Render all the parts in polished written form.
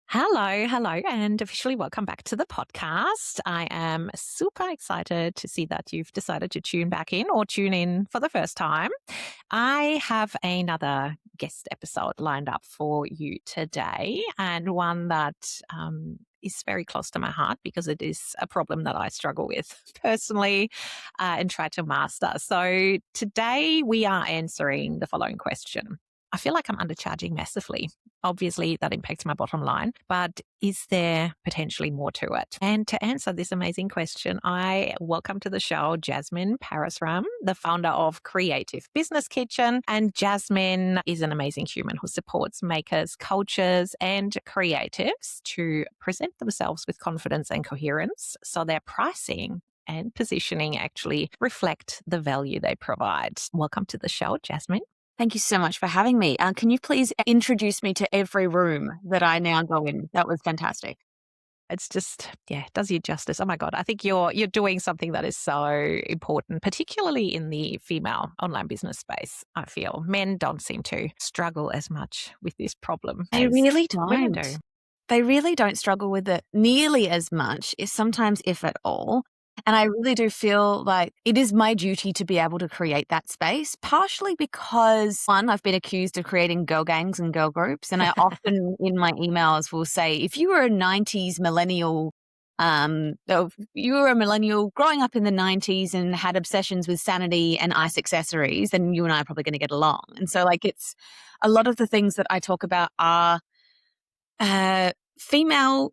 Hello, and officially welcome back to the podcast. I am super excited to see that you've decided to tune back in or tune in for the first time. I have another guest episode lined up for you today, and one that is very close to my heart because it is a problem that I struggle with personally and try to master. So today we are answering the following question. I feel like I'm undercharging massively. Obviously, that impacts my bottom line, but is there potentially more to it? And to answer this amazing question, I welcome to the show Jasmine Parasram, the founder of Creative Business Kitchen. And Jasmine is an amazing human who supports makers, coaches, and creatives to present themselves with confidence and coherence so their pricing and positioning actually reflect the value they provide. Welcome to the show, Jasmine. Thank you so much for having me. Can you please introduce me to every room that I now go in? That was fantastic. It's just, does you justice. Oh my God, I think you're doing something that is so important, particularly in the female online business space. I feel men don't seem to struggle as much with this problem They as really women don't. do. They really don't struggle with it nearly as much, sometimes if at all. And I really do feel like it is my duty to be able to create that space, partially because, one, I've been accused of creating girl gangs and girl groups. And I often in my emails will say, if you were a 90s millennial, if you were a millennial growing up in the 90s and had obsessions with sanity and ice accessories, then you and I are probably going to get along. And so it's a lot of the things that I talk about are female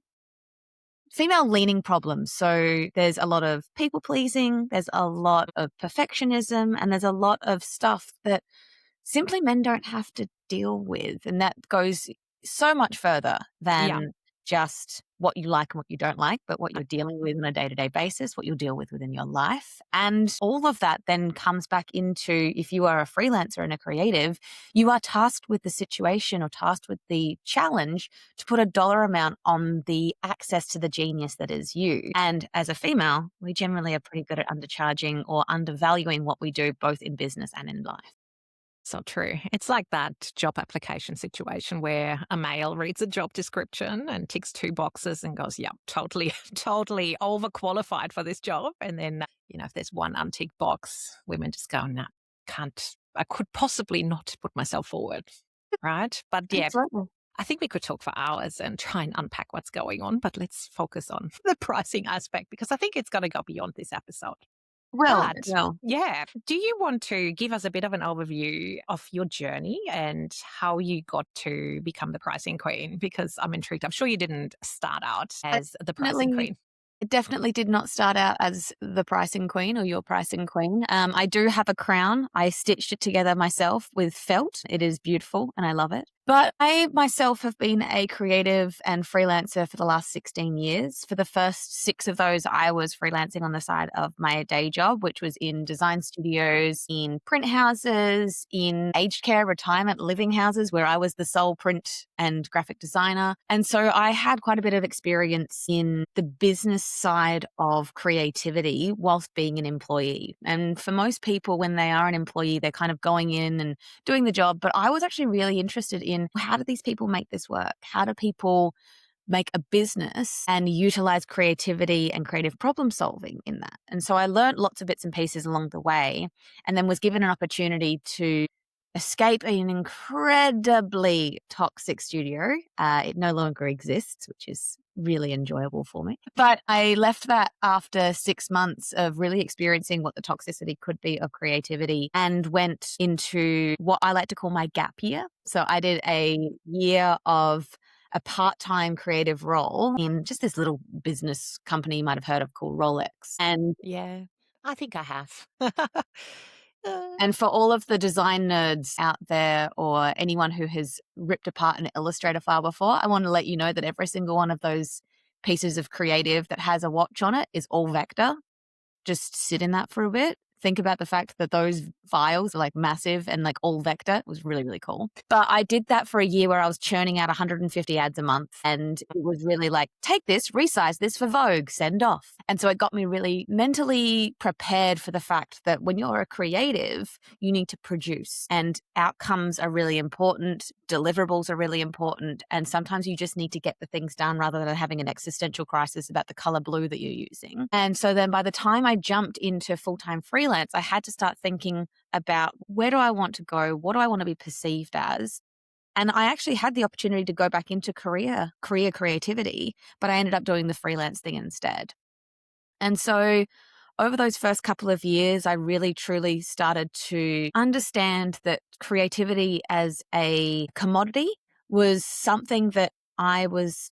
leaning problems. So there's a lot of people pleasing, there's a lot of perfectionism, and there's a lot of stuff that simply men don't have to deal with. And that goes so much further than just what you like and what you don't like, but what you're dealing with on a day-to-day basis, what you'll deal with within your life. And all of that then comes back into, if you are a freelancer and a creative, you are tasked with the situation or tasked with the challenge to put a dollar amount on the access to the genius that is you. And as a female, we generally are pretty good at undercharging or undervaluing what we do, both in business and in life. So true. It's like that job application situation where a male reads a job description and ticks two boxes and goes, yeah, totally, totally overqualified for this job. And then, if there's one unticked box, women just go, no, I could possibly not put myself forward. Right. But yeah, Absolutely. I think we could talk for hours and try and unpack what's going on, but let's focus on the pricing aspect because I think it's going to go beyond this episode. Well, But do you want to give us a bit of an overview of your journey and how you got to become the pricing queen? Because I'm intrigued. I'm sure you didn't start out as the pricing queen. It definitely did not start out as the pricing queen or your pricing queen. I do have a crown. I stitched it together myself with felt. It is beautiful and I love it. But I myself have been a creative and freelancer for the last 16 years. For the first 6 of those, I was freelancing on the side of my day job, which was in design studios, in print houses, in aged care, retirement living houses, where I was the sole print and graphic designer. And so I had quite a bit of experience in the business side of creativity whilst being an employee. And for most people, when they are an employee, they're kind of going in and doing the job. But I was actually really interested in how do these people make this work? How do people make a business and utilize creativity and creative problem solving in that? And so I learned lots of bits and pieces along the way and then was given an opportunity to escape an incredibly toxic studio. It no longer exists, which is really enjoyable for me. But I left that after 6 months of really experiencing what the toxicity could be of creativity and went into what I like to call my gap year. So I did a year of a part-time creative role in just this little business company you might have heard of called Rolex. And Yeah, I think I have. And for all of the design nerds out there or anyone who has ripped apart an Illustrator file before, I want to let you know that every single one of those pieces of creative that has a watch on it is all vector. Just sit in that for a bit. think about the fact that those files are like massive and like all vector. It was really, really cool. But I did that for a year where I was churning out 150 ads a month. And it was really like, take this, resize this for Vogue, send off. And so it got me really mentally prepared for the fact that when you're a creative, you need to produce, and outcomes are really important. Deliverables are really important. And sometimes you just need to get the things done rather than having an existential crisis about the color blue that you're using. And so then by the time I jumped into full-time freelance, I had to start thinking about, where do I want to go? What do I want to be perceived as? And I actually had the opportunity to go back into career creativity, but I ended up doing the freelance thing instead. And so over those first couple of years, I really truly started to understand that creativity as a commodity was something that I was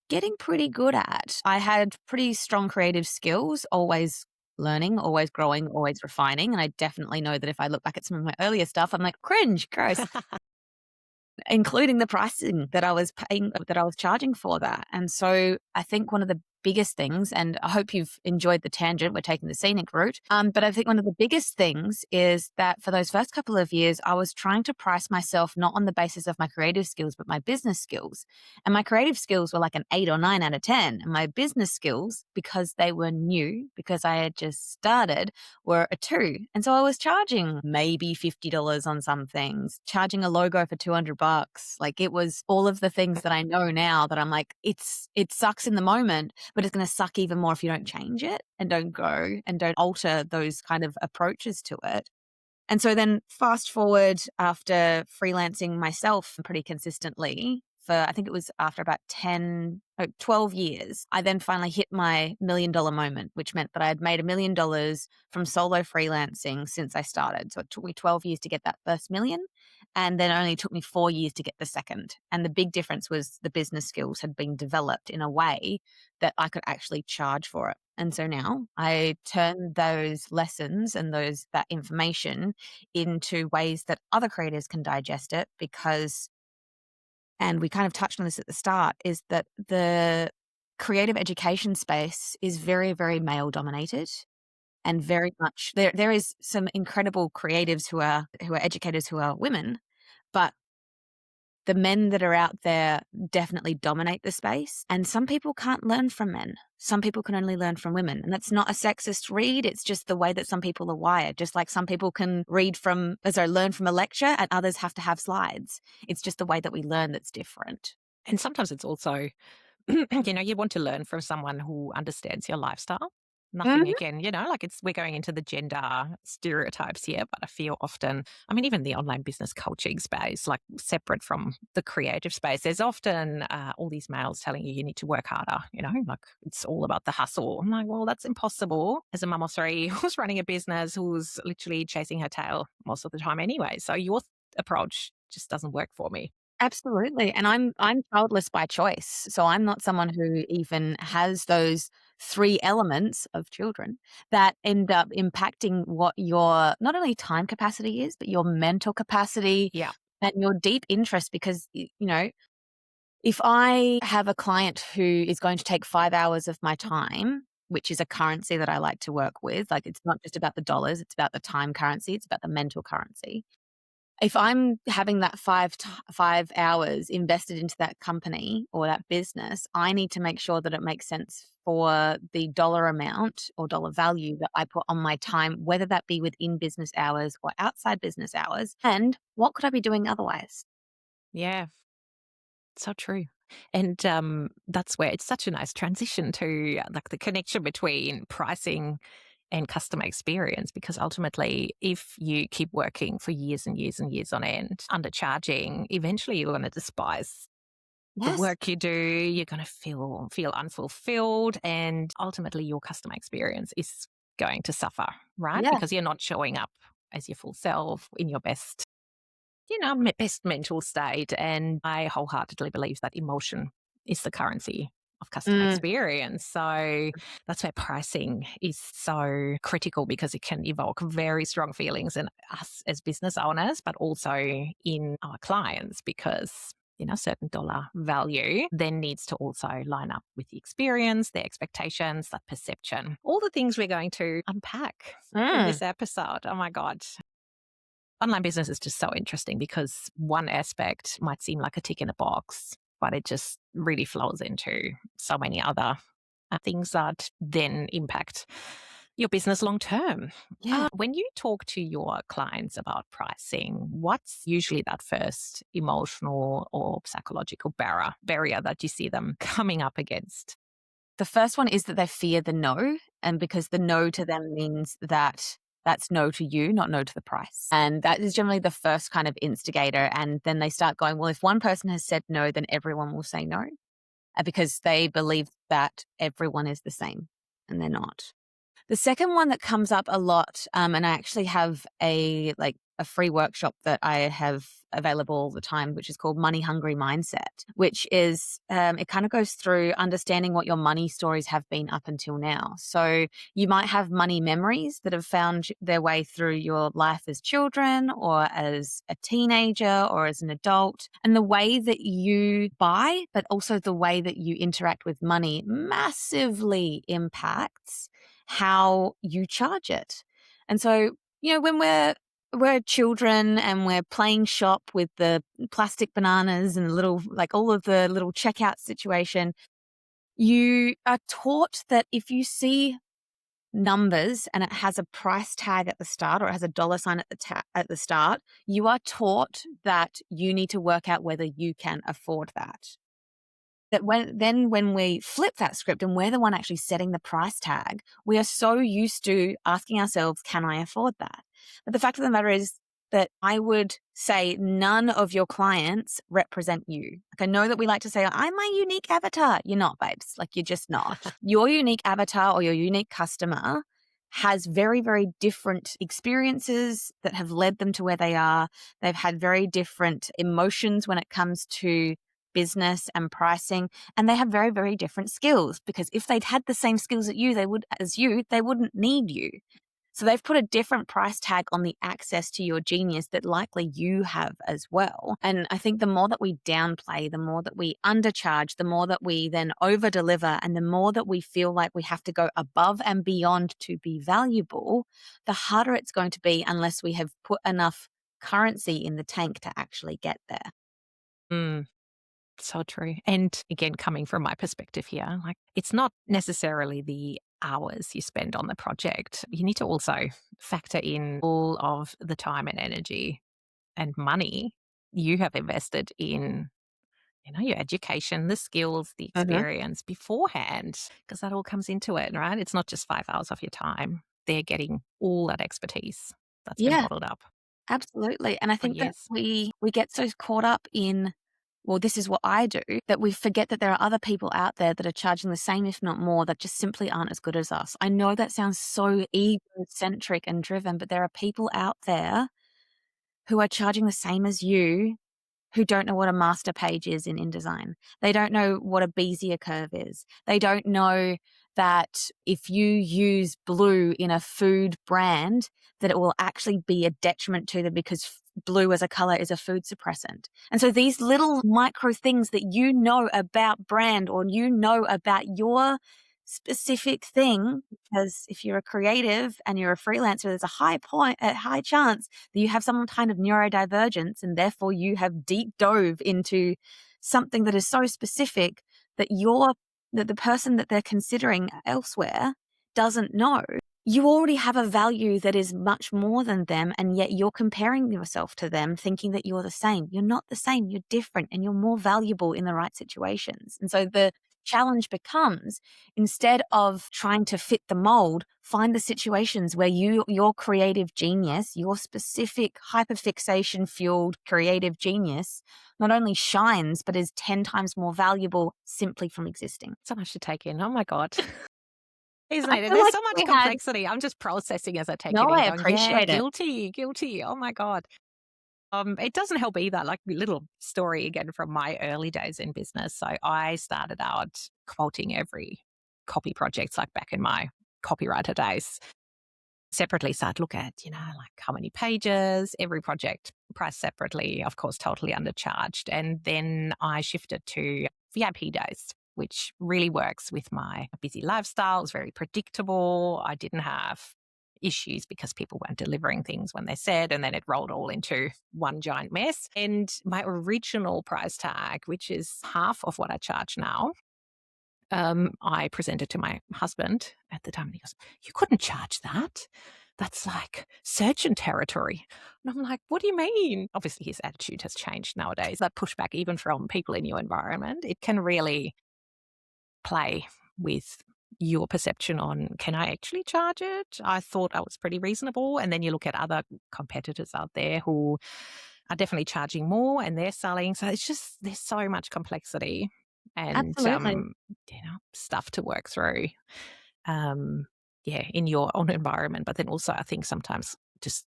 getting pretty good at. I had pretty strong creative skills, always learning, always growing, always refining. And I definitely know that if I look back at some of my earlier stuff, I'm like, cringe, gross. Including the pricing that I was paying, that I was charging for that. And so I think one of the biggest things, and I hope you've enjoyed the tangent, we're taking the scenic route. But I think one of the biggest things is that for those first couple of years, I was trying to price myself not on the basis of my creative skills, but my business skills. And my creative skills were like an 8 or 9 out of 10. And my business skills, because they were new, because I had just started, were a 2. And so I was charging maybe $50 on some things, charging a logo for $200. Like, it was all of the things that I know now that I'm like, it sucks in the moment, but it's going to suck even more if you don't change it and don't go and don't alter those kind of approaches to it. And so then fast forward, after freelancing myself pretty consistently for, I think it was after about 12 years, I then finally hit my $1 million moment, which meant that I had made $1 million from solo freelancing since I started. So it took me 12 years to get that first million. And then it only took me 4 years to get the second. And the big difference was the business skills had been developed in a way that I could actually charge for it. And so now I turn those lessons and that information into ways that other creators can digest it, because, and we kind of touched on this at the start, is that the creative education space is very, very male dominated. And very much there is some incredible creatives who are educators who are women, but the men that are out there definitely dominate the space. And some people can't learn from men. Some people can only learn from women. And that's not a sexist read. It's just the way that some people are wired. Just like some people can learn from a lecture and others have to have slides. It's just the way that we learn that's different. And sometimes it's also, you want to learn from someone who understands your lifestyle. Nothing again, like we're going into the gender stereotypes here, but I feel often, even the online business coaching space, like separate from the creative space, there's often all these males telling you need to work harder, like it's all about the hustle. I'm like, well, that's impossible. As a mum of 3 who's running a business, who's literally chasing her tail most of the time anyway. So your approach just doesn't work for me. Absolutely. And I'm childless by choice. So I'm not someone who even has those 3 elements of children that end up impacting what your not only time capacity is, but your mental capacity. Yeah. And your deep interest. Because, if I have a client who is going to take 5 hours of my time, which is a currency that I like to work with, like, it's not just about the dollars, it's about the time currency, it's about the mental currency. If I'm having that 5 hours invested into that company or that business, I need to make sure that it makes sense for the dollar amount or dollar value that I put on my time, whether that be within business hours or outside business hours. And what could I be doing otherwise? Yeah. So true. And that's where it's such a nice transition to like the connection between pricing and customer experience, because ultimately, if you keep working for years and years and years on end, undercharging, eventually you're going to despise the Yes. work you do. You're going to feel unfulfilled, and ultimately your customer experience is going to suffer, right? Yeah. Because you're not showing up as your full self in your best best mental state. And I wholeheartedly believe that emotion is the currency of customer experience. So that's where pricing is so critical, because it can evoke very strong feelings in us as business owners, but also in our clients, because certain dollar value, then needs to also line up with the experience, their expectations, that perception. All the things we're going to unpack in this episode. Oh my God. Online business is just so interesting because one aspect might seem like a tick in a box, but it just really flows into so many other things that then impact your business long term. Yeah. When you talk to your clients about pricing, what's usually that first emotional or psychological barrier that you see them coming up against? The first one is that they fear the no, and because the no to them means that that's no to you, not no to the price. And that is generally the first kind of instigator. And then they start going, well, if one person has said no, then everyone will say no, because they believe that everyone is the same and they're not. The second one that comes up a lot, and I actually have a free workshop that I have available all the time, which is called Money Hungry Mindset, which is it kind of goes through understanding what your money stories have been up until now. So you might have money memories that have found their way through your life as children or as a teenager or as an adult. And the way that you buy, but also the way that you interact with money massively impacts how you charge it. And so, when we're children and we're playing shop with the plastic bananas and the little, all of the little checkout situation, you are taught that if you see numbers and it has a price tag at the start or it has a dollar sign at the start, you are taught that you need to work out whether you can afford that. That when we flip that script and we're the one actually setting the price tag, we are so used to asking ourselves, can I afford that? But the fact of the matter is that I would say none of your clients represent you. I know that we like to say, I'm my unique avatar. You're not, babes. You're just not. Your unique avatar or your unique customer has very, very different experiences that have led them to where they are. They've had very different emotions when it comes to business and pricing, and they have very, very different skills, because if they'd had the same skills that you, they wouldn't need you. So they've put a different price tag on the access to your genius that likely you have as well. And I think the more that we downplay, the more that we undercharge, the more that we then over deliver, and the more that we feel like we have to go above and beyond to be valuable, the harder it's going to be unless we have put enough currency in the tank to actually get there. Mm. So true. And again, coming from my perspective here, it's not necessarily the hours you spend on the project. You need to also factor in all of the time and energy and money you have invested in, your education, the skills, the experience beforehand, because that all comes into it, right? It's not just 5 hours of your time. They're getting all that expertise that's been Yeah. bottled up Absolutely. And I for think that years. we get so caught up in, well, this is what I do, that we forget that there are other people out there that are charging the same, if not more, that just simply aren't as good as us. I know that sounds so egocentric and driven, but there are people out there who are charging the same as you, who don't know what a master page is in InDesign. They don't know what a Bezier curve is. They don't know that if you use blue in a food brand, that it will actually be a detriment to them, because blue as a color is a food suppressant. And so these little micro things that you know about brand, or you know about your specific thing, because if you're a creative and you're a freelancer, there's a high chance that you have some kind of neurodivergence, and therefore you have deep dove into something that is so specific that the person that they're considering elsewhere doesn't know. You already have a value that is much more than them, and yet you're comparing yourself to them thinking that you're the same. You're not the same, you're different, and you're more valuable in the right situations. And so the challenge becomes, instead of trying to fit the mold, find the situations where your creative genius, your specific hyperfixation fueled creative genius, not only shines, but is 10 times more valuable simply from existing. So much to take in. Oh my God. Isn't I it? And feel there's like so we much had complexity. I'm just processing as I take No, it in, I going, yeah, appreciate it. guilty, guilty. Oh my God. It doesn't help either. Little story again from my early days in business. So I started out quoting every copy project, back in my copywriter days. separately. So I'd look at, like how many pages, every project priced separately, of course, totally undercharged. And then I shifted to VIP days, which really works with my busy lifestyle. It's very predictable. I didn't have issues because people weren't delivering things when they said, and then it rolled all into one giant mess. And my original price tag, which is half of what I charge now, I presented to my husband at the time, and he goes, "You couldn't charge that. That's like surgeon territory." And I'm like, "What do you mean?" Obviously, his attitude has changed nowadays. That pushback, even from people in your environment, it can really play with your perception on, can I actually charge it? I thought I was pretty reasonable. And then you look at other competitors out there who are definitely charging more and they're selling. So it's just, there's so much complexity and, Absolutely. stuff to work through. In your own environment. But then also, I think sometimes just,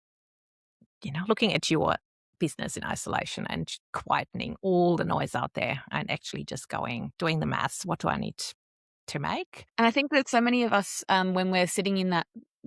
looking at your business in isolation and quietening all the noise out there and actually just doing the maths. What do I need to make? And I think that so many of us, when we're sitting in that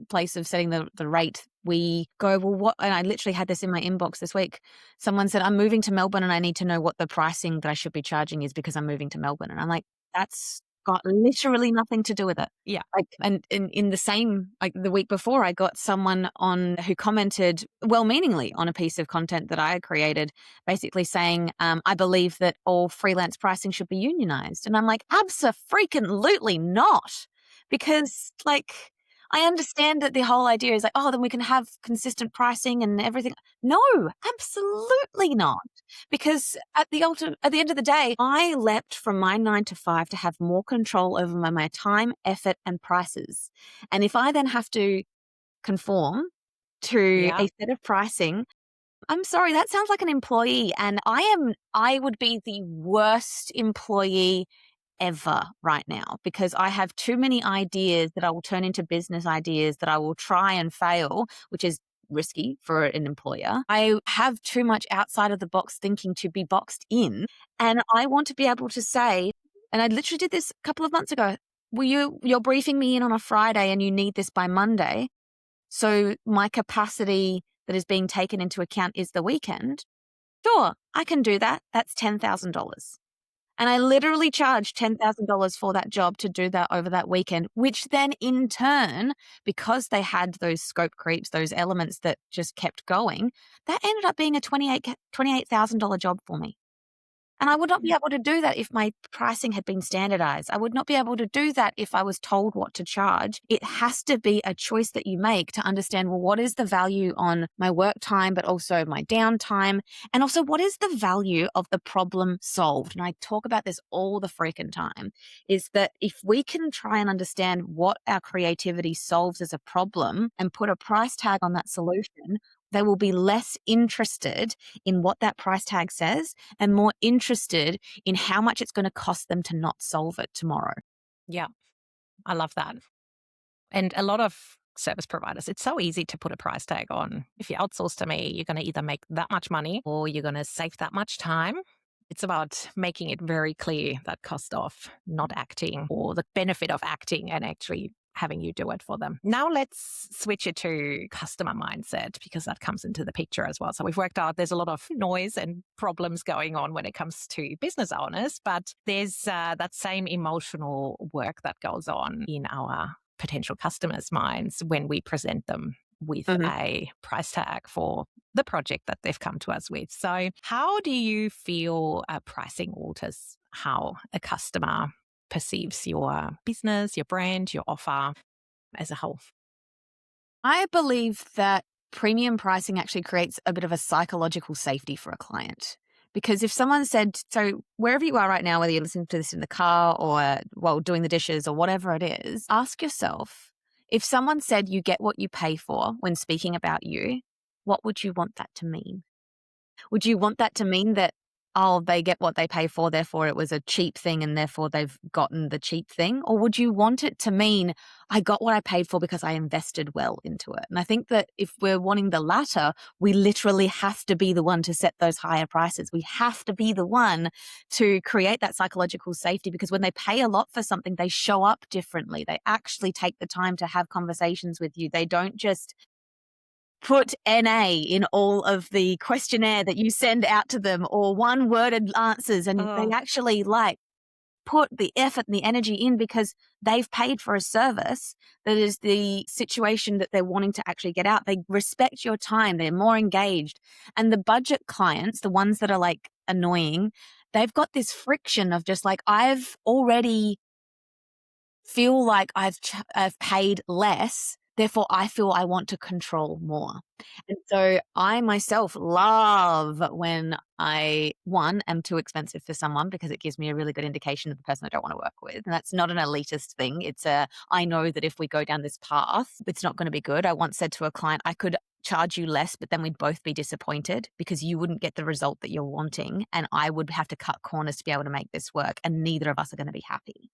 place of setting the rate, we go, well, what? And I literally had this in my inbox this week. Someone said, I'm moving to Melbourne and I need to know what the pricing that I should be charging is because I'm moving to Melbourne. And I'm like, that's got literally nothing to do with it. Yeah. Like, and in the same, like the week before, I got someone on who commented well-meaningly on a piece of content that I had created, basically saying, I believe that all freelance pricing should be unionized. And I'm like, abso-freaking-lutely not. Because like, I understand that the whole idea is like, oh, then we can have consistent pricing and everything. No, absolutely not. Because at the end of the day, I leapt from my 9 to 5 to have more control over my time, effort, and prices. And if I then have to conform to Yeah. a set of pricing, I'm sorry, that sounds like an employee. And I would be the worst employee ever right now because I have too many ideas that I will turn into business ideas that I will try and fail, which is risky for an employer. I have too much outside of the box thinking to be boxed in. And I want to be able to say, and I literally did this a couple of months ago, you're briefing me in on a Friday and you need this by Monday. So my capacity that is being taken into account is the weekend. Sure, I can do that. That's $10,000. And I literally charged $10,000 for that job to do that over that weekend, which then in turn, because they had those scope creeps, those elements that just kept going, that ended up being a $28,000 job for me. And I would not be able to do that if my pricing had been standardized. I would not be able to do that if I was told what to charge. It has to be a choice that you make to understand, well, what is the value on my work time, but also my downtime? And also, what is the value of the problem solved? And I talk about this all the freaking time, is that if we can try and understand what our creativity solves as a problem and put a price tag on that solution, they will be less interested in what that price tag says and more interested in how much it's going to cost them to not solve it tomorrow. Yeah. I love that. And a lot of service providers, it's so easy to put a price tag on. If you outsource to me, you're going to either make that much money or you're going to save that much time. It's about making it very clear that cost of not acting or the benefit of acting and actually having you do it for them. Now let's switch it to customer mindset because that comes into the picture as well. So we've worked out there's a lot of noise and problems going on when it comes to business owners, but there's that same emotional work that goes on in our potential customers' minds when we present them with a price tag for the project that they've come to us with. So how do you feel pricing alters how a customer perceives your business, your brand, your offer as a whole? I believe that premium pricing actually creates a bit of a psychological safety for a client. Because if someone said, so wherever you are right now, whether you're listening to this in the car or while doing the dishes or whatever it is, ask yourself, if someone said you get what you pay for when speaking about you, what would you want that to mean? Would you want that to mean that oh, they get what they pay for, therefore it was a cheap thing and therefore they've gotten the cheap thing? Or would you want it to mean I got what I paid for because I invested well into it? And I think that if we're wanting the latter, we literally have to be the one to set those higher prices. We have to be the one to create that psychological safety, because when they pay a lot for something, they show up differently. They actually take the time to have conversations with you. They don't just put NA in all of the questionnaire that you send out to them, or one-worded answers, and they actually like put the effort and the energy in because they've paid for a service that is the situation that they're wanting to actually get out. They respect your time. They're more engaged. And the budget clients, the ones that are like annoying, they've got this friction of just like, I've already feel like I've paid less, therefore I feel I want to control more. And so I myself love when I, one, am too expensive for someone, because it gives me a really good indication of the person I don't want to work with. And that's not an elitist thing. It's I know that if we go down this path, it's not going to be good. I once said to a client, I could charge you less, but then we'd both be disappointed because you wouldn't get the result that you're wanting. And I would have to cut corners to be able to make this work. And neither of us are going to be happy.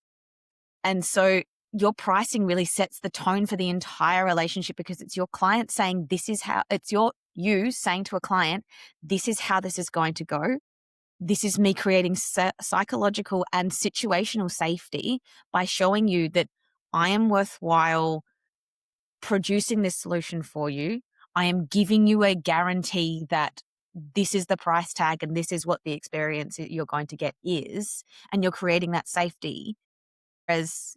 And so your pricing really sets the tone for the entire relationship, because it's your client saying, this is how, it's you saying to a client, this is how this is going to go. This is me creating psychological and situational safety by showing you that I am worthwhile producing this solution for you. I am giving you a guarantee that this is the price tag and this is what the experience you're going to get is. And you're creating that safety. Whereas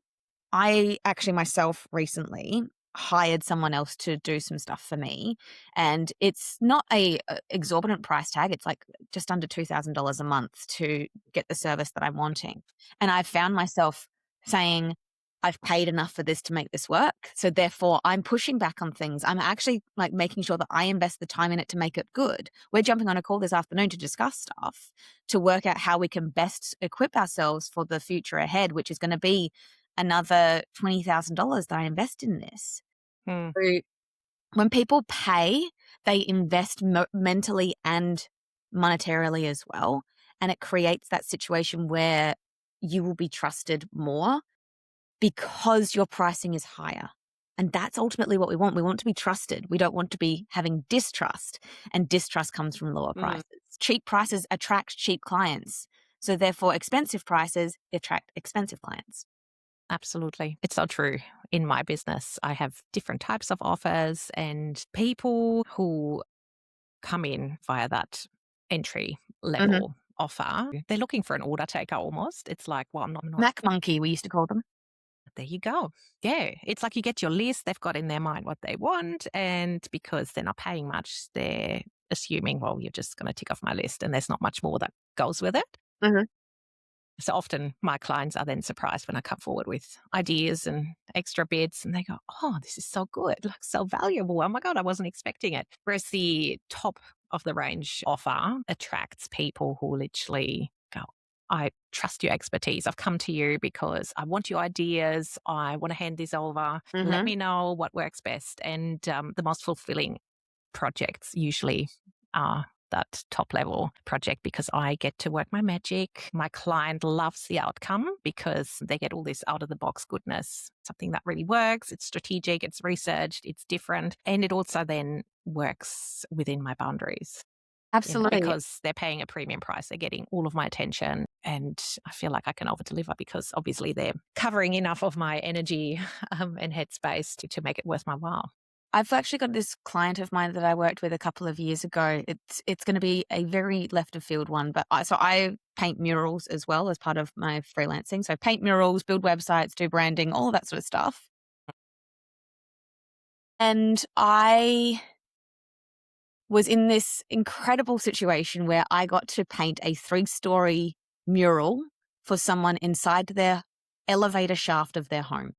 I actually myself recently hired someone else to do some stuff for me, and it's not a exorbitant price tag. It's like just under $2,000 a month to get the service that I'm wanting. And I found myself saying, I've paid enough for this to make this work. So therefore I'm pushing back on things. I'm actually like making sure that I invest the time in it to make it good. We're jumping on a call this afternoon to discuss stuff, to work out how we can best equip ourselves for the future ahead, which is going to be another $20,000 that I invest in this. So when people pay, they invest mentally and monetarily as well. And it creates that situation where you will be trusted more because your pricing is higher. And that's ultimately what we want. We want to be trusted. We don't want to be having distrust. And distrust comes from lower prices. Cheap prices attract cheap clients. So therefore, expensive prices attract expensive clients. Absolutely. It's so true. In my business, I have different types of offers, and people who come in via that entry level offer, they're looking for an order taker almost. It's like, well, I'm not. Mac monkey, we used to call them. There you go. Yeah. It's like you get your list, they've got in their mind what they want. And because they're not paying much, they're assuming, well, you're just going to tick off my list and there's not much more that goes with it. So often my clients are then surprised when I come forward with ideas and extra bits, and they go, oh, this is so good, like so valuable. Oh my God, I wasn't expecting it. Whereas the top of the range offer attracts people who literally go, I trust your expertise. I've come to you because I want your ideas. I want to hand this over. Let me know what works best. And the most fulfilling projects usually are that top level project, because I get to work my magic. My client loves the outcome because they get all this out of the box goodness, something that really works. It's strategic, it's researched, it's different. And it also then works within my boundaries. Absolutely. Because they're paying a premium price. They're getting all of my attention, and I feel like I can over deliver because obviously they're covering enough of my energy and headspace to make it worth my while. I've actually got this client of mine that I worked with a couple of years ago. It's going to be a very left of field one, but I paint murals as well as part of my freelancing. So I paint murals, build websites, do branding, all of that sort of stuff. And I was in this incredible situation where I got to paint a 3-story mural for someone inside their elevator shaft of their home.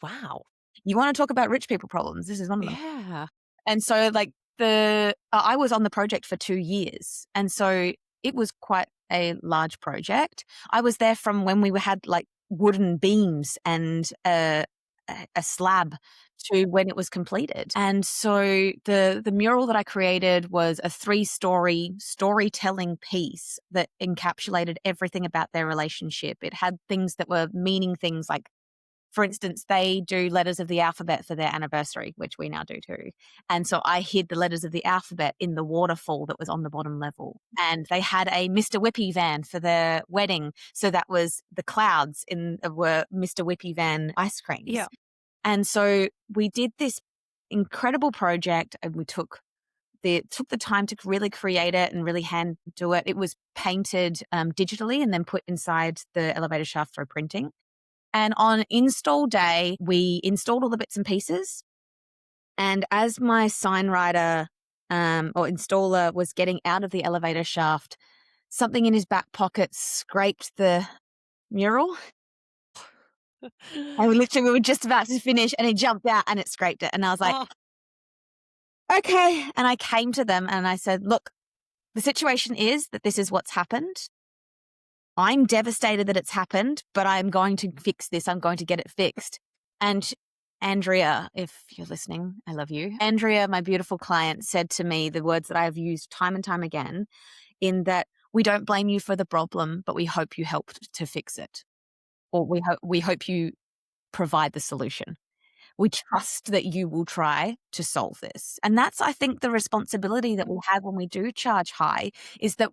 Wow. You want to talk about rich people problems? This is one of them. Yeah. And so like I was on the project for 2 years. And so it was quite a large project. I was there from when we had like wooden beams and a slab to when it was completed. And so the mural that I created was a 3-story storytelling piece that encapsulated everything about their relationship. It had things that were meaning things like, for instance, they do letters of the alphabet for their anniversary, which we now do too. And so I hid the letters of the alphabet in the waterfall that was on the bottom level. And they had a Mr. Whippy van for their wedding. So that was the clouds were Mr. Whippy van ice creams. Yeah. And so we did this incredible project, and we took the time to really create it and really hand do it. It was painted digitally and then put inside the elevator shaft through printing. And on install day, we installed all the bits and pieces. And as my sign writer or installer was getting out of the elevator shaft, something in his back pocket scraped the mural. And we were just about to finish, and he jumped out and it scraped it. And I was like, okay. And I came to them and I said, look, the situation is that this is what's happened. I'm devastated that it's happened, but I'm going to fix this. I'm going to get it fixed. And Andrea, if you're listening, I love you. Andrea, my beautiful client, said to me the words that I have used time and time again, in that we don't blame you for the problem, but we hope you helped to fix it. Or we hope you provide the solution. We trust that you will try to solve this. And that's, I think, the responsibility that we have when we do charge high, is that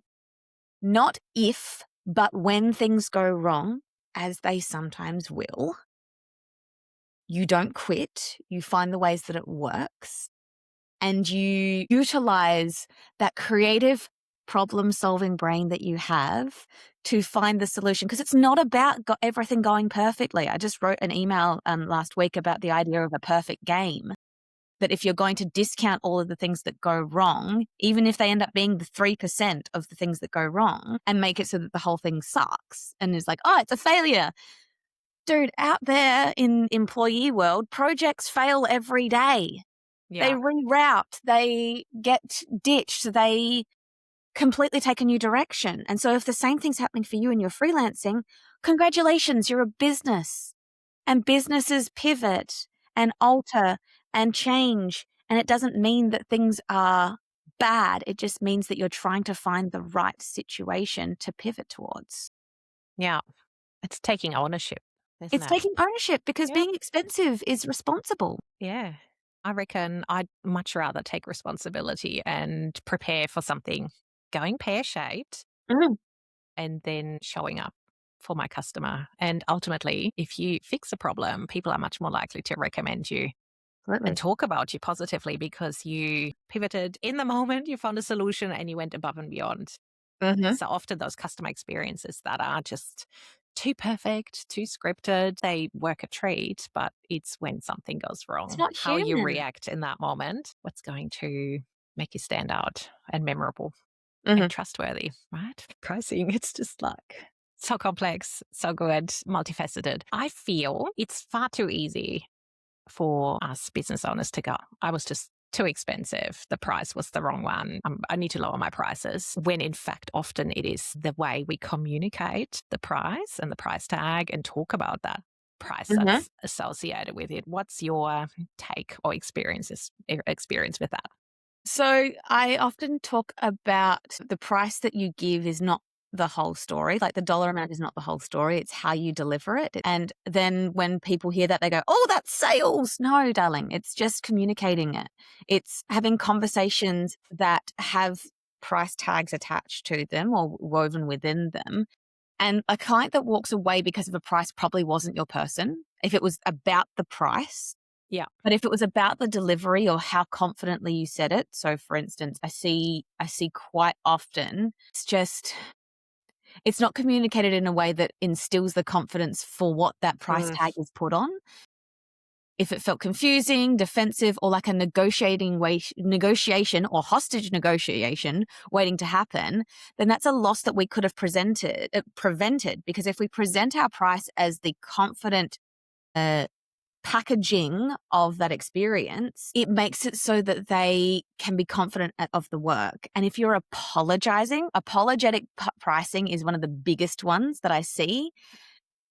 not if, but when things go wrong, as they sometimes will, you don't quit. You find the ways that it works, and you utilize that creative problem-solving brain that you have to find the solution. Because it's not about everything going perfectly. I just wrote an email last week about the idea of a perfect game. That if you're going to discount all of the things that go wrong, even if they end up being the 3% of the things that go wrong, and make it so that the whole thing sucks and is like, oh, it's a failure. Dude, out there in employee world, projects fail every day. Yeah. They reroute, they get ditched, they completely take a new direction. And so if the same thing's happening for you and you're freelancing, congratulations, you're a business. And businesses pivot and alter and change. And it doesn't mean that things are bad. It just means that you're trying to find the right situation to pivot towards. Yeah. It's taking ownership. It's taking ownership, because being expensive is responsible. Yeah. I reckon I'd much rather take responsibility and prepare for something going pear-shaped and then showing up for my customer. And ultimately, if you fix a problem, people are much more likely to recommend you and talk about you positively, because you pivoted in the moment, you found a solution, and you went above and beyond. So often those customer experiences that are just too perfect, too scripted, they work a treat, but it's when something goes wrong, It's not how you human. react in that moment, what's going to make you stand out and memorable and trustworthy, right? Pricing, it's just like so complex, so good, multifaceted. I feel it's far too easy for us business owners to go, I was just too expensive. The price was the wrong one. I need to lower my prices. When in fact, often it is the way we communicate the price and the price tag and talk about that price that's associated with it. What's your take or experience with that? So I often talk about the price that you give is not the whole story. Like the dollar amount is not the whole story. It's how you deliver it. And then when people hear that, they go, oh, that's sales. No, darling, it's just communicating it. It's having conversations that have price tags attached to them or woven within them. And a client that walks away because of a price probably wasn't your person. If it was about the price. Yeah. But if it was about the delivery or how confidently you said it. So for instance, I see quite often it's not communicated in a way that instills the confidence for what that price tag is put on. If it felt confusing, defensive, or like a negotiation or hostage negotiation waiting to happen, then that's a loss that we could have prevented. Because if we present our price as the confident packaging of that experience, it makes it so that they can be confident of the work. And if you're apologetic pricing is one of the biggest ones that I see.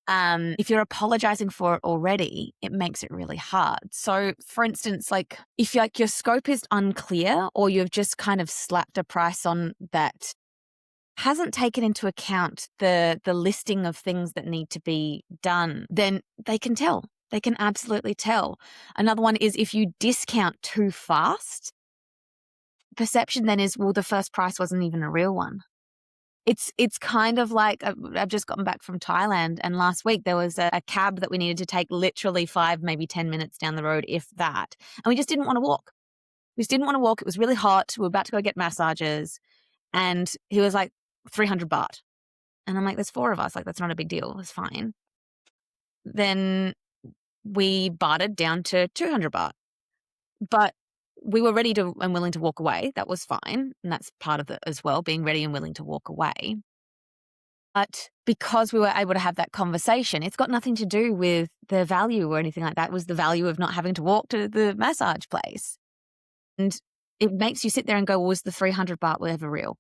If you're apologizing for it already, it makes it really hard. So for instance, like if your scope is unclear or you've just kind of slapped a price on that hasn't taken into account the listing of things that need to be done, then they can tell. They can absolutely tell. Another one is if you discount too fast, perception then is, well, the first price wasn't even a real one. It's kind of like I've just gotten back from Thailand, and last week there was a cab that we needed to take literally 5, maybe 10 minutes down the road, if that. And we just didn't want to walk. We just didn't want to walk. It was really hot. We were about to go get massages. And he was like, 300 baht. And I'm like, there's 4 of us. Like, that's not a big deal. It's fine. Then we bartered down to 200 baht. But we were ready to and willing to walk away. That was fine. And that's part of it as well, being ready and willing to walk away. But because we were able to have that conversation, it's got nothing to do with the value or anything like that. It was the value of not having to walk to the massage place. And it makes you sit there and go, well, was the 300 baht ever real?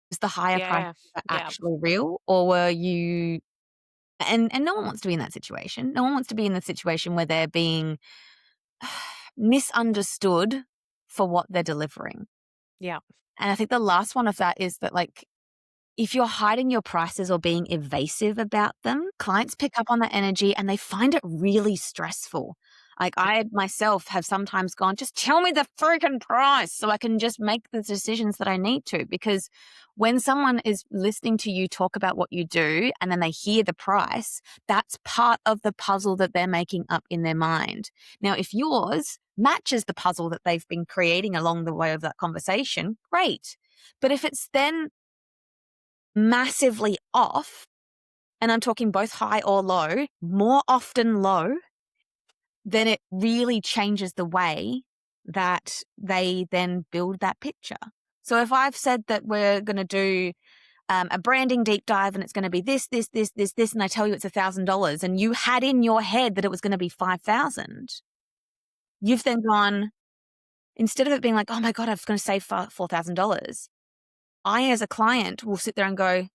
Was the higher price actually real? Or were you... And no one wants to be in that situation. No one wants to be in the situation where they're being misunderstood for what they're delivering. Yeah. And I think the last one of that is that, like, if you're hiding your prices or being evasive about them, clients pick up on that energy and they find it really stressful. Like, I myself have sometimes gone, just tell me the freaking price so I can just make the decisions that I need to. Because when someone is listening to you talk about what you do and then they hear the price, that's part of the puzzle that they're making up in their mind. Now, if yours matches the puzzle that they've been creating along the way of that conversation, great. But if it's then massively off, and I'm talking both high or low, more often low, then it really changes the way that they then build that picture. So if I've said that we're going to do a branding deep dive and it's going to be this, and I tell you it's $1,000 and you had in your head that it was going to be 5,000, you've then gone, instead of it being like, oh my God, I was going to save $4,000, I as a client will sit there and go,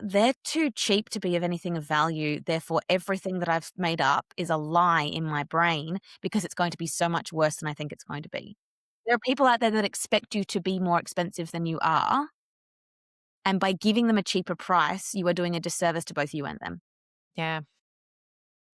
they're too cheap to be of anything of value. Therefore, everything that I've made up is a lie in my brain because it's going to be so much worse than I think it's going to be. There are people out there that expect you to be more expensive than you are. And by giving them a cheaper price, you are doing a disservice to both you and them. Yeah.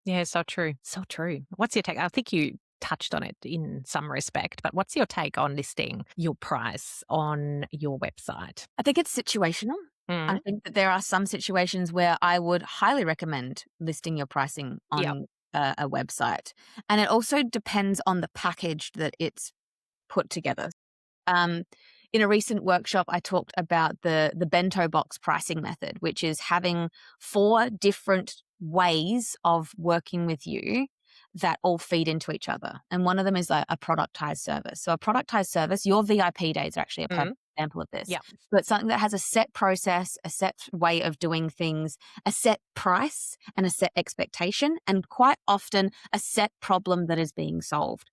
Yeah, so true. So true. What's your take? I think you touched on it in some respect, but what's your take on listing your price on your website? I think it's situational. I think that there are some situations where I would highly recommend listing your pricing on a website. And it also depends on the package that it's put together. In a recent workshop, I talked about the bento box pricing method, which is having 4 different ways of working with you that all feed into each other. And one of them is a productized service. So a productized service, your VIP days are actually a perfect example of this. Yeah. So it's something that has a set process, a set way of doing things, a set price and a set expectation, and quite often a set problem that is being solved.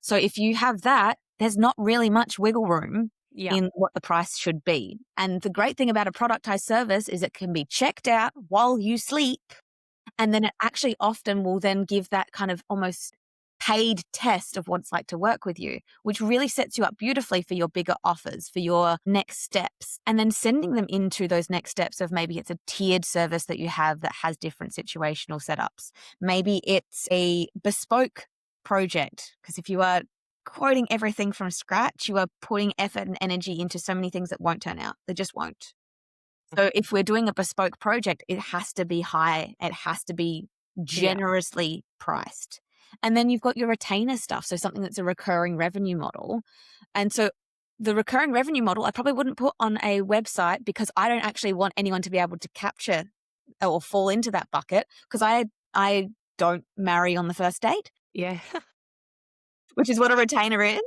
So if you have that, there's not really much wiggle room in what the price should be. And the great thing about a productized service is it can be checked out while you sleep. And then it actually often will then give that kind of almost paid test of what it's like to work with you, which really sets you up beautifully for your bigger offers, for your next steps. And then sending them into those next steps of maybe it's a tiered service that you have that has different situational setups. Maybe it's a bespoke project, because if you are quoting everything from scratch, you are putting effort and energy into so many things that won't turn out. They just won't. So if we're doing a bespoke project, it has to be high. It has to be generously priced. And then you've got your retainer stuff. So something that's a recurring revenue model. And so the recurring revenue model, I probably wouldn't put on a website because I don't actually want anyone to be able to capture or fall into that bucket, because I don't marry on the first date. Yeah. Which is what a retainer is.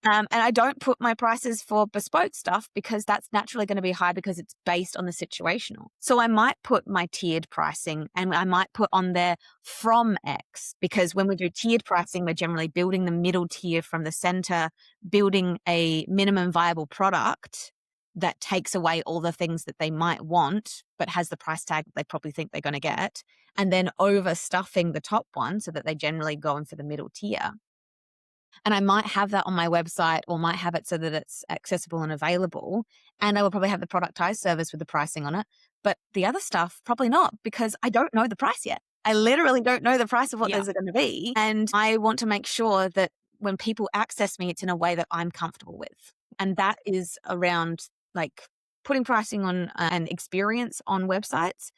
And I don't put my prices for bespoke stuff because that's naturally going to be high because it's based on the situational. So I might put my tiered pricing, and I might put on there from X, because when we do tiered pricing, we're generally building the middle tier from the center, building a minimum viable product that takes away all the things that they might want, but has the price tag that they probably think they're going to get, and then overstuffing the top one so that they generally go in for the middle tier. And I might have that on my website, or might have it so that it's accessible and available. And I will probably have the productized service with the pricing on it. But the other stuff, probably not, because I don't know the price yet. I literally don't know the price of what those are going to be. And I want to make sure that when people access me, it's in a way that I'm comfortable with. And that is around like putting pricing on an experience on websites,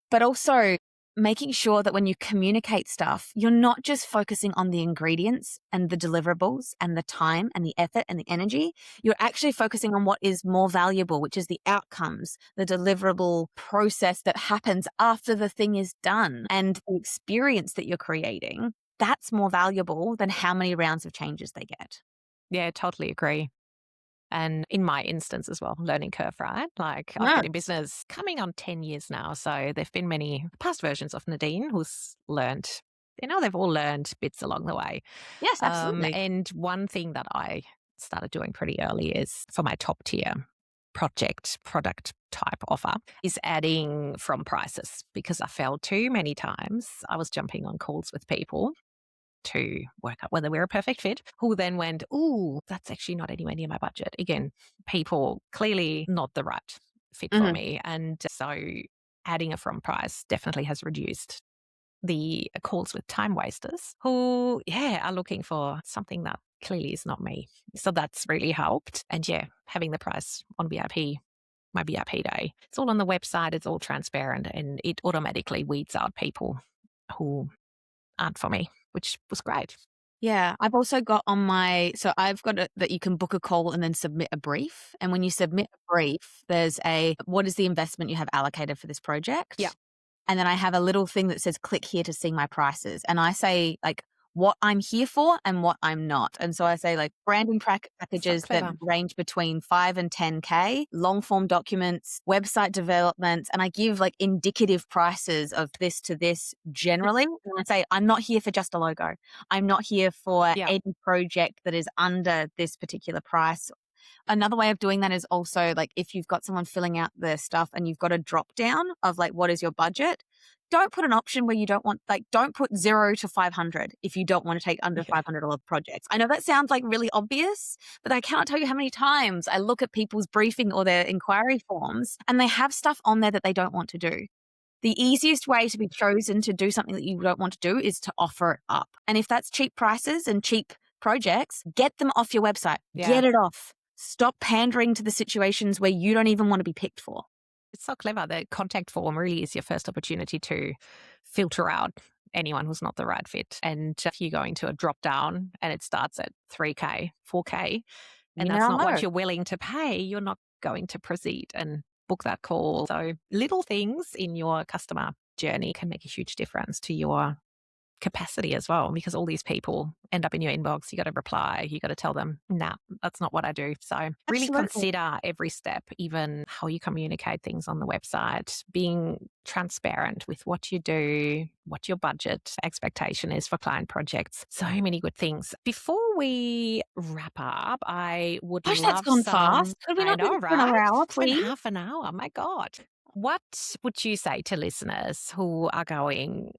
but also making sure that when you communicate stuff, you're not just focusing on the ingredients and the deliverables and the time and the effort and the energy. You're actually focusing on what is more valuable, which is the outcomes, the deliverable process that happens after the thing is done, and the experience that you're creating. That's more valuable than how many rounds of changes they get. Yeah, totally agree. And in my instance as well, learning curve, right? Like I've been in business coming on 10 years now. So there've been many past versions of Nadine who's learned, they've all learned bits along the way. Yes, absolutely. And one thing that I started doing pretty early is for my top tier product type offer is adding from prices, because I felt too many times I was jumping on calls with people to work out whether we're a perfect fit, who then went, ooh, that's actually not anywhere near my budget. Again, people clearly not the right fit for me. And so adding a from price definitely has reduced the calls with time wasters who, are looking for something that clearly is not me. So that's really helped. And having the price on VIP, my VIP day, it's all on the website, it's all transparent, and it automatically weeds out people who aren't for me, which was great. Yeah, I've also got on so I've got that you can book a call and then submit a brief. And when you submit a brief, there's what is the investment you have allocated for this project? Yeah. And then I have a little thing that says, click here to see my prices. And I say like what I'm here for and what I'm not. And so I say like branding packages that range between 5 and 10K, long form documents, website development. And I give like indicative prices of this to this generally. And I say, I'm not here for just a logo. I'm not here for any project that is under this particular price. Another way of doing that is also like if you've got someone filling out their stuff and you've got a drop down of like, what is your budget? Don't put an option where you don't want, like, don't put 0 to 500 if you don't want to take under $500 projects. I know that sounds like really obvious, but I cannot tell you how many times I look at people's briefing or their inquiry forms and they have stuff on there that they don't want to do. The easiest way to be chosen to do something that you don't want to do is to offer it up. And if that's cheap prices and cheap projects, get them off your website. Get it off. Stop pandering to the situations where you don't even want to be picked for. It's so clever. The contact form really is your first opportunity to filter out anyone who's not the right fit. And if you go into a drop down and it starts at 3K, 4K, and that's not what you're willing to pay, you're not going to proceed and book that call. So little things in your customer journey can make a huge difference to your capacity as well, because all these people end up in your inbox. You got to reply, you got to tell them, nah, that's not what I do. So really consider every step, even how you communicate things on the website, being transparent with what you do, what your budget expectation is for client projects. So many good things. Before we wrap up, I would love that's gone fast. Could we not do right? another hour, please? 2.5 hours. My God. What would you say to listeners who are going,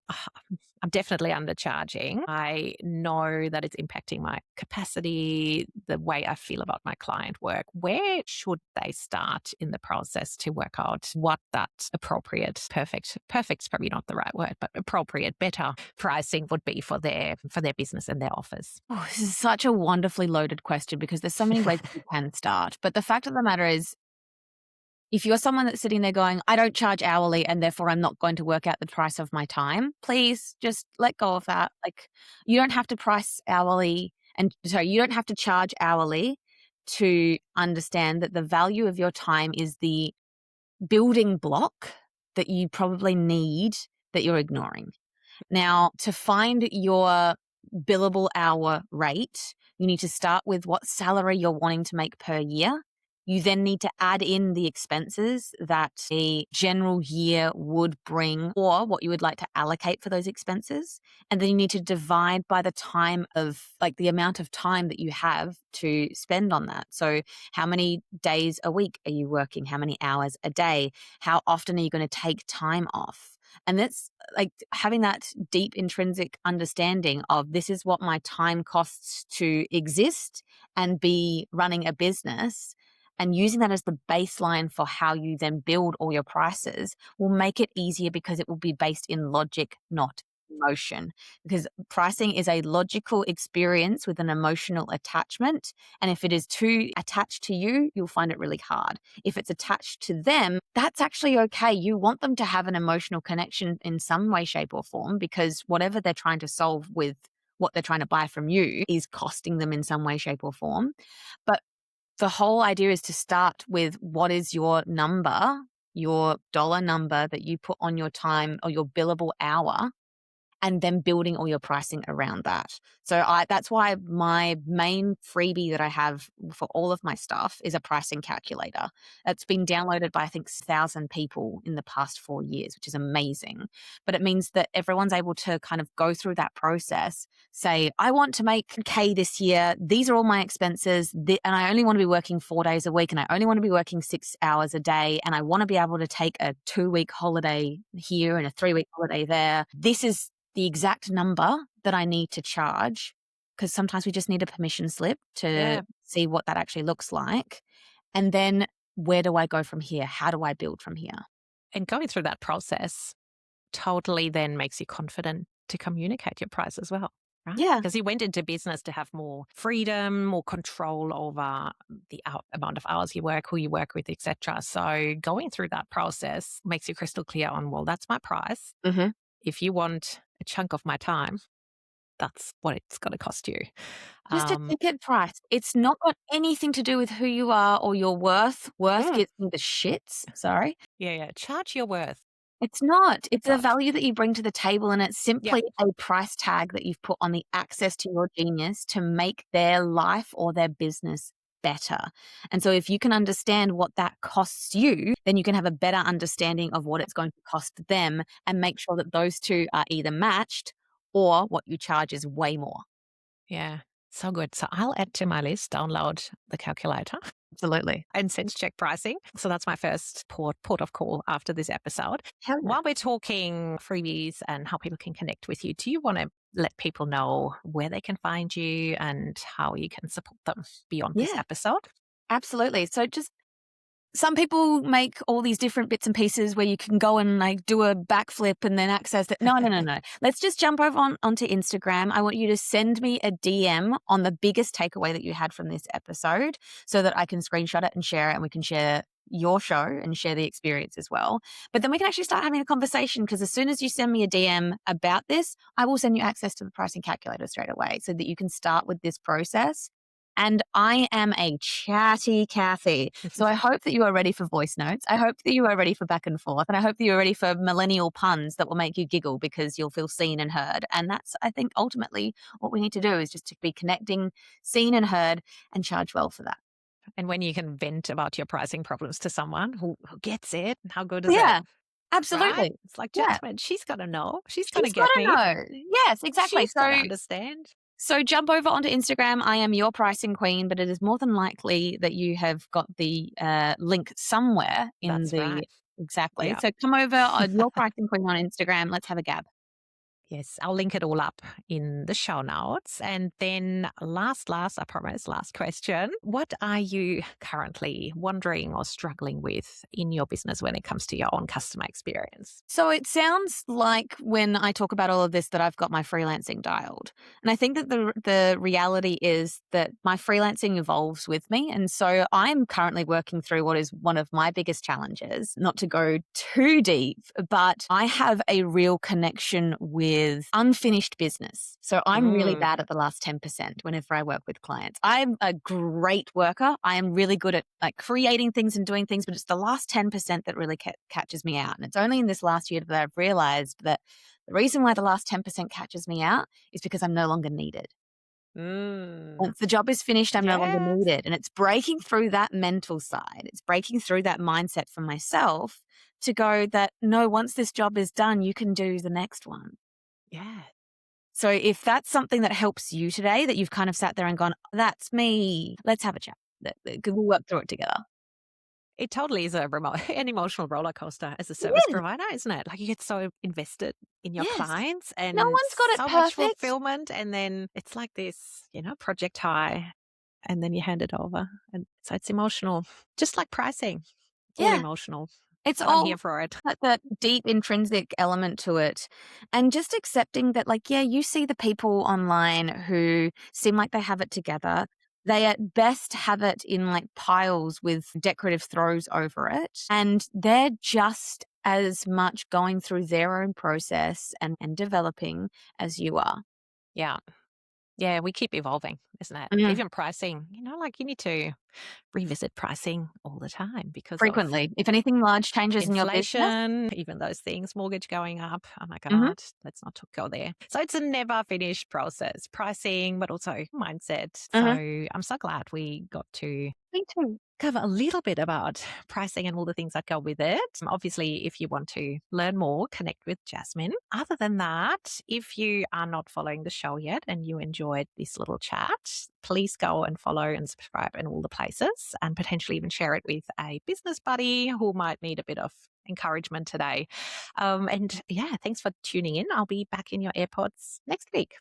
I'm definitely undercharging. I know that it's impacting my capacity, the way I feel about my client work. Where should they start in the process to work out what that appropriate, perfect's probably not the right word, but appropriate, better pricing would be for their business and their offers? Oh, this is such a wonderfully loaded question because there's so many ways you can start. But the fact of the matter is, if you're someone that's sitting there going, I don't charge hourly and therefore I'm not going to work out the price of my time, please just let go of that. Like, you don't have to price hourly you don't have to charge hourly to understand that the value of your time is the building block that you probably need that you're ignoring. Now, to find your billable hour rate, you need to start with what salary you're wanting to make per year. You then need to add in the expenses that a general year would bring or what you would like to allocate for those expenses. And then you need to divide by the time of like the amount of time that you have to spend on that. So how many days a week are you working? How many hours a day? How often are you going to take time off? And that's like having that deep intrinsic understanding of this is what my time costs to exist and be running a business, and using that as the baseline for how you then build all your prices will make it easier because it will be based in logic, not emotion. Because pricing is a logical experience with an emotional attachment. And if it is too attached to you, you'll find it really hard. If it's attached to them, that's actually okay. You want them to have an emotional connection in some way, shape, or form, because whatever they're trying to solve with what they're trying to buy from you is costing them in some way, shape, or form. But the whole idea is to start with what is your number, your dollar number that you put on your time or your billable hour, and then building all your pricing around that. So that's why my main freebie that I have for all of my stuff is a pricing calculator. It's been downloaded by I think 1,000 people in the past 4 years, which is amazing. But it means that everyone's able to kind of go through that process, say, I want to make K this year. These are all my expenses. And I only want to be working 4 days a week. And I only want to be working 6 hours a day. And I want to be able to take a 2-week holiday here and a 3-week holiday there. This is the exact number that I need to charge, because sometimes we just need a permission slip to see what that actually looks like. And then where do I go from here? How do I build from here? And going through that process totally then makes you confident to communicate your price as well, right? Yeah. Because you went into business to have more freedom, more control over the amount of hours you work, who you work with, etc. So going through that process makes you crystal clear on, well, that's my price. Mm-hmm. If you want a chunk of my time, that's what it's going to cost you. Just a ticket price. It's not got anything to do with who you are or your worth. Worth gets me the shits. Sorry. Yeah. Charge your worth. It's not. It's a Right. value that you bring to the table, and it's simply a price tag that you've put on the access to your genius to make their life or their business better. And so if you can understand what that costs you, then you can have a better understanding of what it's going to cost them and make sure that those two are either matched or what you charge is way more. Yeah. So good. So I'll add to my list, download the calculator Absolutely. and sense check pricing. So that's my first port of call after this episode. Hell yeah. While we're talking freebies and how people can connect with you, do you want to let people know where they can find you and how you can support them beyond this episode? Absolutely. So just some people make all these different bits and pieces where you can go and like do a backflip and then access it. No. Let's just jump over onto Instagram. I want you to send me a DM on the biggest takeaway that you had from this episode so that I can screenshot it and share it, and we can share your show and share the experience as well. But then we can actually start having a conversation, because as soon as you send me a DM about this, I will send you access to the pricing calculator straight away so that you can start with this process. And I am a chatty Kathy. So I hope that you are ready for voice notes. I hope that you are ready for back and forth. And I hope that you're ready for millennial puns that will make you giggle because you'll feel seen and heard. And that's, I think, ultimately what we need to do is just to be connecting, seen and heard, and charge well for that. And when you can vent about your pricing problems to someone who gets it, how good is Yeah, it? absolutely. Right? It's like Jasmine, she's got to know. She's got to She's get got to me. know. Yes, exactly. She's got to understand. So jump over onto Instagram. I am your pricing queen, but it is more than likely that you have got the link somewhere in That's the right. exactly. Yeah. So come over on your pricing queen on Instagram. Let's have a gab. Yes, I'll link it all up in the show notes. And then last, I promise, last question. What are you currently wondering or struggling with in your business when it comes to your own customer experience? So it sounds like when I talk about all of this that I've got my freelancing dialed. And I think that the reality is that my freelancing evolves with me. And so I'm currently working through what is one of my biggest challenges, not to go too deep, but I have a real connection with unfinished business. So I'm really bad at the last 10% whenever I work with clients. I'm a great worker. I am really good at like creating things and doing things, but it's the last 10% that really catches me out. And it's only in this last year that I've realized that the reason why the last 10% catches me out is because I'm no longer needed. Once the job is finished, I'm no longer Yes. needed. And it's breaking through that mental side. It's breaking through that mindset for myself to go that, no, once this job is done, you can do the next one. Yeah. So if that's something that helps you today, that you've kind of sat there and gone, that's me, let's have a chat. We'll work through it together. It totally is an emotional roller coaster as a It service is. provider, isn't it? Like you get so invested in your Yes. clients No and one's got it so much perfect. fulfillment. And then it's like this, project high, and then you hand it over. And so it's emotional, just like pricing, all Yeah. emotional. It's But I'm all here for it. like that deep intrinsic element to it. And just accepting that, like, yeah, you see the people online who seem like they have it together. They at best have it in like piles with decorative throws over it. And they're just as much going through their own process and developing as you are. Yeah. Yeah, we keep evolving, isn't it? Mhm. Even pricing, like you need to revisit pricing all the time because of Frequently. If anything large changes in your business. inflation, even those things, mortgage going up. Oh my Mhm. God, let's not go there. So it's a never finished process, pricing, but also mindset. So Mhm. I'm so glad we got to Me too. cover a little bit about pricing and all the things that go with it. Obviously, if you want to learn more, connect with Jasmine. Other than that, if you are not following the show yet and you enjoyed this little chat, please go and follow and subscribe in all the places and potentially even share it with a business buddy who might need a bit of encouragement today. And yeah, thanks for tuning in. I'll be back in your AirPods next week.